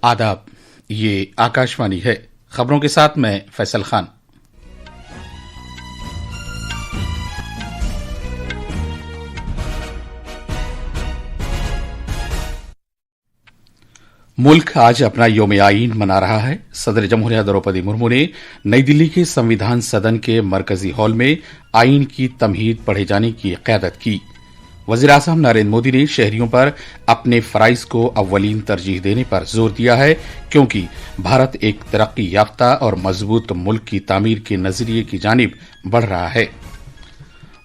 आदाब, ये आकाशवाणी है। खबरों के साथ मैं फैसल खान। मुल्क आज अपना यौम आईन मना रहा है। सदर जमहूरिया द्रौपदी मुर्मू ने नई दिल्ली के संविधान सदन के मरकजी हॉल में आईन की तमहीद पढ़े जाने की क़यादत की। वज़ीर-ए-आज़म नरेंद्र मोदी ने शहरियों पर अपने फराइज को अव्वलीन तरजीह देने पर जोर दिया है, क्योंकि भारत एक तरक्की याफ्ता और मजबूत मुल्क की तामीर के नजरिए की जानिब बढ़ रहा है।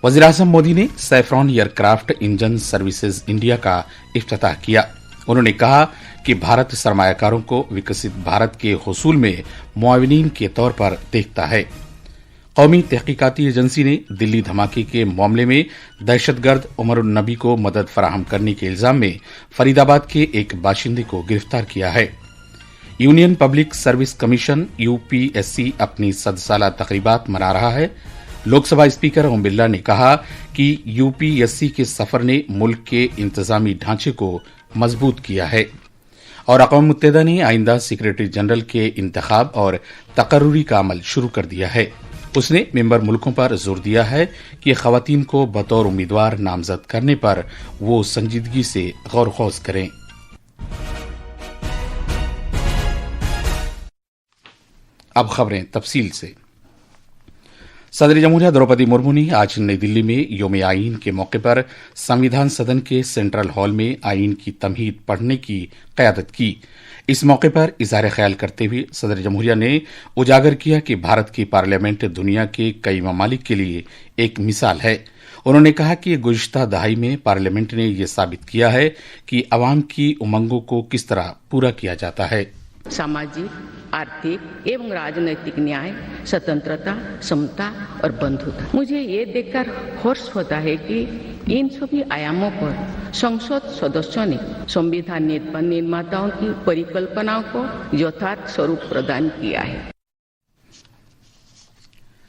वज़ीर-ए-आज़म मोदी ने saffron aircraft engine services India का इफ्तिताह किया। उन्होंने कहा कि भारत सरमायाकारों को विकसित भारत के हुसूल में मुआविनीन के तौर पर देखता है। कौमी तहकीकाती एजेंसी ने दिल्ली धमाके के मामले में दहशतगर्द उमर नबी को मदद फराहम करने के इल्जाम में फरीदाबाद के एक बाशिंदे को गिरफ्तार किया है। Union public service commission UPSC अपनी 100 साला तकरीबात मना रहा है। लोकसभा स्पीकर ओम बिरला ने कहा कि यूपीएससी के सफर ने मुल्क के इंतजामी ढांचे को मजबूत किया है और अक़वाम मुत्तहिदा ने आइंदा सेक्रेटरी जनरल के इंतखाब और तकर्रुरी का अमल शुरू कर दिया है। उसने मेंबर मुल्कों पर जोर दिया है कि खवातीन को बतौर उम्मीदवार नामजद करने पर वो संजीदगी से गौर खौज करें। अब खबरें तफसील से। सदर जमहूरिया द्रौपदी मुर्मू ने आज नई दिल्ली में यौम आईन के मौके पर संविधान सदन के सेंट्रल हॉल में आईन की तमहीद पढ़ने की क़यादत की। इस मौके पर इज़हार ख्याल करते हुए सदर जमहूरिया ने उजागर किया कि भारत की पार्लियामेंट दुनिया के कई ममालिक के लिए एक मिसाल है। उन्होंने कहा कि गुज़िश्ता दहाई में पार्लियामेंट ने यह साबित किया है कि अवाम की उमंगों को किस तरह पूरा किया जाता है। सामाजिक, आर्थिक एवं राजनैतिक न्याय, स्वतंत्रता, समता और बंधुता। मुझे ये देखकर हर्ष होता है कि इन सभी आयामों पर संसद सदस्यों ने संविधान निर्माताओं की परिकल्पनाओं को यथार्थ स्वरूप प्रदान किया है।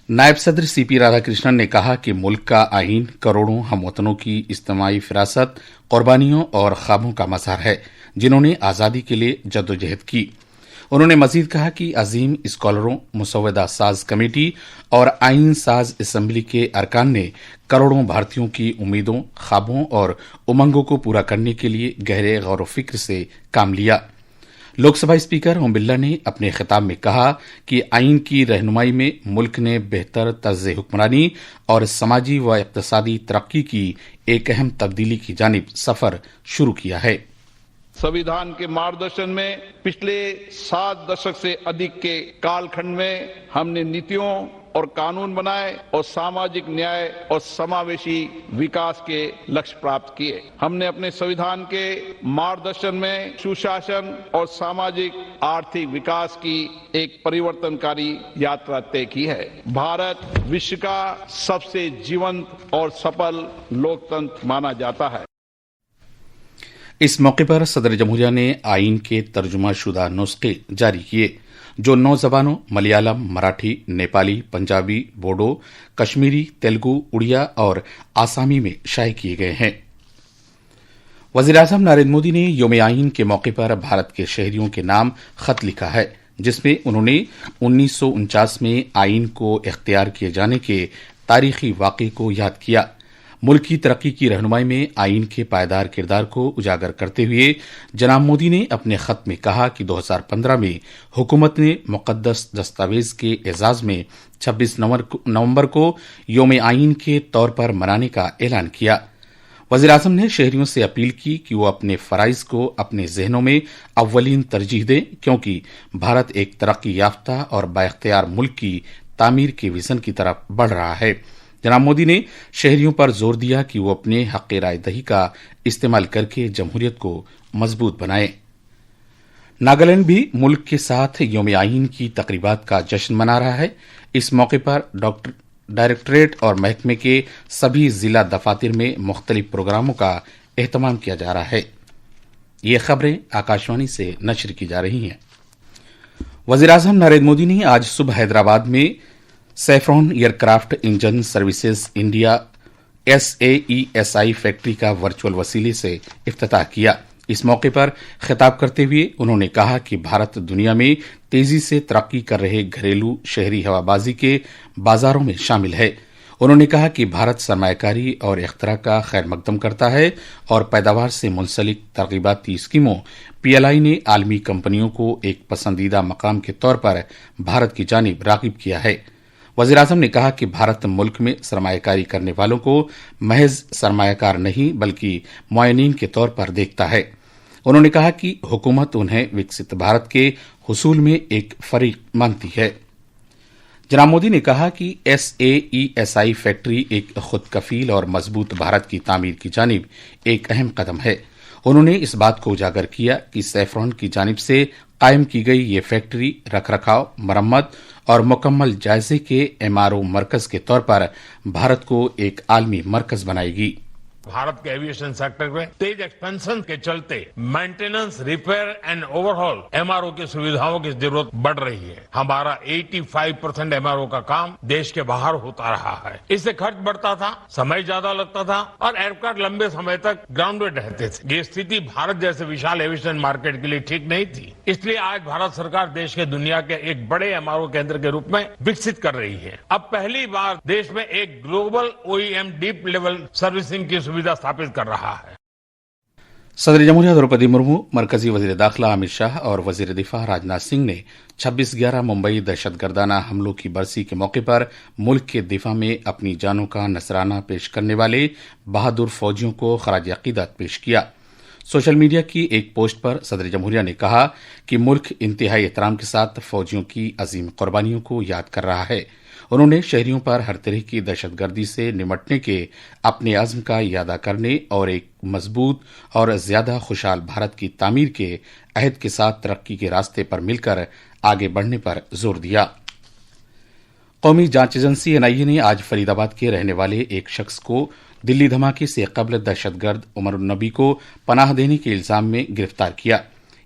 नायब सदर सीपी राधाकृष्णन ने कहा कि मुल्क का आईन करोड़ों हमवतनों की इज्तिमाई फिरासत, कुर्बानियों और ख्वाबों का मज़हर है, जिन्होंने आज़ादी के लिए जद्दोजहद की। उन्होंने मजीद कहा कि अजीम स्कॉलरों, मुसव्वदा साज कमेटी और आईन साज असम्बली के अरकान ने करोड़ों भारतीयों की उम्मीदों, ख्वाबों और उमंगों को पूरा करने के लिए गहरे गौर फिक्र से काम लिया। लोकसभा स्पीकर ओम बिरला ने अपने खिताब में कहा कि आईन की रहनुमाई में मुल्क ने बेहतर तर्ज हुक्मरानी और समाजी व इक्तसादी तरक्की की एक अहम तब्दीली की जानिब सफर शुरू किया है। संविधान के मार्गदर्शन में पिछले 7 दशक से अधिक के कालखंड में हमने नीतियों और कानून बनाए और सामाजिक न्याय और समावेशी विकास के लक्ष्य प्राप्त किए। हमने अपने संविधान के मार्गदर्शन में सुशासन और सामाजिक आर्थिक विकास की एक परिवर्तनकारी यात्रा तय की है। भारत विश्व का सबसे जीवंत और सफल लोकतंत्र माना जाता है। इस मौके पर सदर जमहूरिया ने आईन के तर्जुमा शुदा नुस्खे जारी किए, जो 9 जबानों मलयालम, मराठी, नेपाली, पंजाबी, बोडो, कश्मीरी, तेलुगु, उड़िया और आसामी में शाये किए गए हैं। वज़ीर-ए-आज़म नरेंद्र मोदी ने यौम आईन के मौके पर भारत के शहरियों के नाम खत लिखा है, जिसमें उन्होंने 1949 में आईन को इख्तियार किए जाने के तारीखी वाक़े को याद किया। मुल्क की तरक्की की रहनुमाई में आईन के पायदार किरदार को उजागर करते हुए जनाब मोदी ने अपने खत में कहा कि 2015 में हुकूमत ने मुक़द्दस दस्तावेज के एजाज में 26 नवंबर को यौम आईन के तौर पर मनाने का ऐलान किया। वज़ीर-ए-आज़म ने शहरियों से अपील की कि वो अपने फराइज को अपने जहनों में अव्वलीन तरजीह दें, क्योंकि भारत एक तरक्की याफ्ता और बाइख्तियार मुल्क की तामीर के विजन की तरफ बढ़ रहा है। जनाब मोदी ने शहरियों पर जोर दिया कि वो अपने हक़ राय दही का इस्तेमाल करके जमहूरियत को मजबूत बनाए। नागालैंड भी मुल्क के साथ यौम आईन की तकरीबात का जश्न मना रहा है। इस मौके पर डायरेक्टरेट और महकमे के सभी जिला दफातर में मुख्तलिफ प्रोग्रामों का एहतमाम किया जा रहा है। ये खबरें आकाशवाणी से नशर की जा रही हैं। वज़ीर-ए-आज़म नरेंद्र मोदी ने आज सुबह हैदराबाद में saffron aircraft engine services India SAESI factory का वर्चुअल वसीले से इफ्तिताह किया। इस मौके पर खिताब करते हुए उन्होंने कहा कि भारत दुनिया में तेजी से तरक्की कर रहे घरेलू शहरी हवाबाजी के बाजारों में शामिल है। उन्होंने कहा कि भारत सरमायाकारी और इख्तरा का खैर मकदम करता है और पैदावार से मुंसलिक तरगीबाती स्कीमों पीएलआई ने आलमी कंपनियों को एक पसंदीदा मकाम के तौर पर भारत की जानिब राग़िब किया है। वज़ीर-ए-आज़म ने कहा कि भारत मुल्क में सरमायाकारी करने वालों को महज सरमायाकार नहीं बल्कि मुआयनीन के तौर पर देखता है। उन्होंने कहा कि हुकूमत उन्हें विकसित भारत के हुसूल में एक फरीक मानती है। जनाब मोदी ने कहा कि SAESI फैक्ट्री एक खुद कफील और मजबूत भारत की तामीर की जानिब एक अहम कदम है। उन्होंने इस बात को उजागर किया कि सैफरॉन की जानिब से कायम की गई ये फैक्ट्री रखरखाव, मरम्मत और मुकम्मल जायजे के MRO मरकज के तौर पर भारत को एक आलमी मरकज बनाएगी। भारत के एविएशन सेक्टर में तेज एक्सपेंशन के चलते maintenance, repair and overhaul MRO की सुविधाओं की जरूरत बढ़ रही है। हमारा 85% MRO का काम देश के बाहर होता रहा है। इससे खर्च बढ़ता था, समय ज्यादा लगता था और एयरक्राफ्ट लंबे समय तक ग्राउंडेड रहते थे। ये स्थिति भारत जैसे विशाल एविएशन मार्केट के लिए ठीक नहीं थी। इसलिए आज भारत सरकार देश के दुनिया के एक बड़े MRO केंद्र के रूप में विकसित कर रही है। अब पहली बार देश में एक global OEM deep level servicing की सुविधा स्थापित कर रहा है। सदर जमहूरिया द्रौपदी मुर्मू, मरकजी वजीर दाखिला अमित शाह और वजीर दिफा राजनाथ सिंह ने 26/11 मुंबई दहशतगर्दाना हमलों की बरसी के मौके पर मुल्क के दिफा में अपनी जानों का नजराना पेश करने वाले बहादुर फौजियों को खराज अकीदत पेश किया। सोशल मीडिया की एक पोस्ट पर सदर जमहूरिया ने कहा कि मुल्क इंतहाई एहतराम के साथ फौजियों की अजीम कुर्बानियों को याद कर रहा है। उन्होंने शहरियों पर हर तरह की दहशतगर्दी से निमटने के अपने अज़्म का इरादा करने और एक मजबूत और ज्यादा खुशहाल भारत की तामीर के अहद के साथ तरक्की के रास्ते पर मिलकर आगे बढ़ने पर जोर दिया। कौमी जांच एजेंसी NIA ने आज फरीदाबाद के रहने वाले एक शख्स को दिल्ली धमाके से कबल दहशतगर्द उमर नबी को पनाह देने के इल्जाम में गिरफ्तार किया।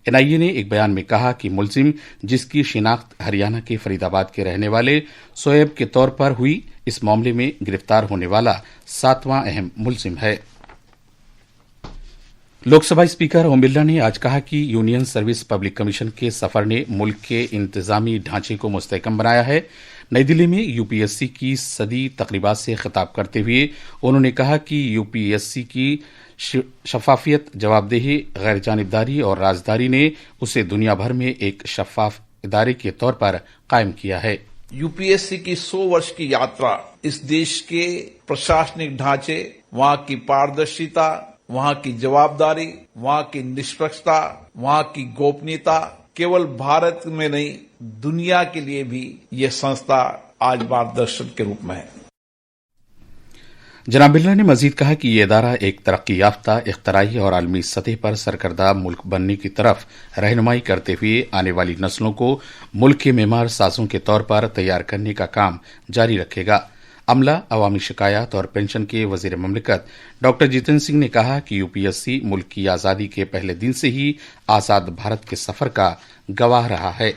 NIA ने एक बयान में कहा कि मुलजिम, जिसकी शिनाख्त हरियाणा के फरीदाबाद के रहने वाले शोएब के तौर पर हुई, इस मामले में गिरफ्तार होने वाला 7वां अहम मुलजिम है। लोकसभा स्पीकर ओम बिरला ने आज कहा कि यूनियन सर्विस पब्लिक कमीशन के सफर ने मुल्क के इंतजामी ढांचे को मुस्तहकम बनाया है। नई दिल्ली में UPSC की सदी तकरीबात से खिताब करते हुए उन्होंने कहा कि UPSC की शफाफियत, जवाबदेही, गैर जानिबदारी और राजदारी ने उसे दुनिया भर में एक शफाफ इदारे के तौर पर कायम किया है। UPSC की 100 वर्ष की यात्रा इस देश के प्रशासनिक ढांचे, वहां की पारदर्शिता, वहां की जवाबदारी, वहां की निष्पक्षता, वहां की गोपनीयता केवल भारत में नहीं दुनिया के लिए भी यह संस्था आज मार्गदर्शन के रूप में है। जनाब बिरला ने मजीद कहा कि यह इदारा एक तरक्की याफ्ता, इख्तराई और आलमी सतह पर सरकर्दा मुल्क बनने की तरफ रहनुमाई करते हुए आने वाली नस्लों को मुल्क के मेमार साजों के तौर पर तैयार करने का काम जारी रखेगा। अमला, अवामी शिकायत और पेंशन के वजीर ममलिकत डॉक्टर जितेंद्र सिंह ने कहा कि UPSC मुल्क की आजादी के पहले दिन से ही आजाद भारत के सफर का गवाह रहा है।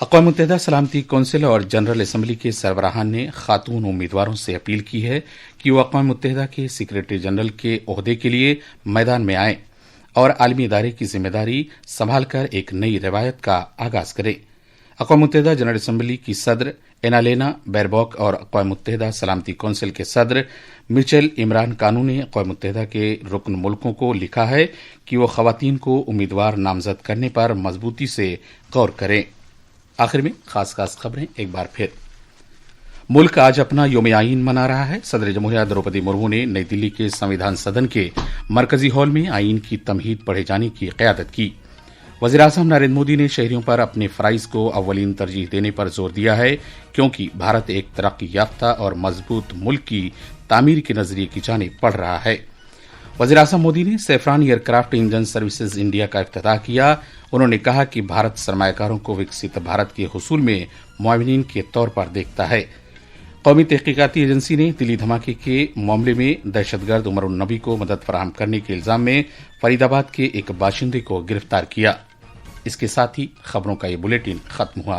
अक़वाम मुत्तहिदा सलामती कौंसिल और जनरल असम्बली के सरबराहान ने खातून उम्मीदवारों से अपील की है कि वो अक़वाम मुत्तहिदा के सेक्रेटरी जनरल के ओहदे के लिए मैदान में आएं और आलमी इदारे की जिम्मेदारी संभालकर एक नई रवायत का आगाज करें। अक़वाम मुत्तहिदा जनरल असम्बली की सदर एनालेना बैरबॉक और अक़वाम मुत्तहिदा सलामती कौंसिल के सदर मिचेल इमरान कानू ने अक़वाम मुत्तहिदा के रुकन मुल्कों को लिखा है कि वो ख़वातीन को उम्मीदवार नामजद करने पर मजबूती से गौर करें। आखिर में खास खबरें एक बार फिर। मुल्क आज अपना योम आईन मना रहा है। सदर जमहूरिया द्रौपदी मुर्मू ने नई दिल्ली के संविधान सदन के मरकजी हॉल में आईन की तमहीद पढ़े जाने की क़यादत की। वज़ीर-ए-आज़म नरेंद्र मोदी ने शहरियों पर अपने फ़राइज़ को अव्वलीन तरजीह देने पर जोर दिया है, क्योंकि भारत एक तरक्की याफ्ता और मजबूत मुल्क की तामीर के नजरिए की जानिब बढ़ रहा है। वज़ीर-ए-आज़म मोदी ने saffron aircraft engine services India का इफ्तिताह किया। उन्होंने कहा कि भारत सरमायाकारों को विकसित भारत के हुसूल में मुआविनीन के तौर पर देखता है। कौमी तहकीकाती एजेंसी ने दिल्ली धमाके के मामले में दहशतगर्द उमर नबी को मदद फराहम करने के इल्जाम में फरीदाबाद के एक बाशिंदे को गिरफ्तार किया। इसके साथ ही खबरों का ये बुलेटिन खत्म हुआ।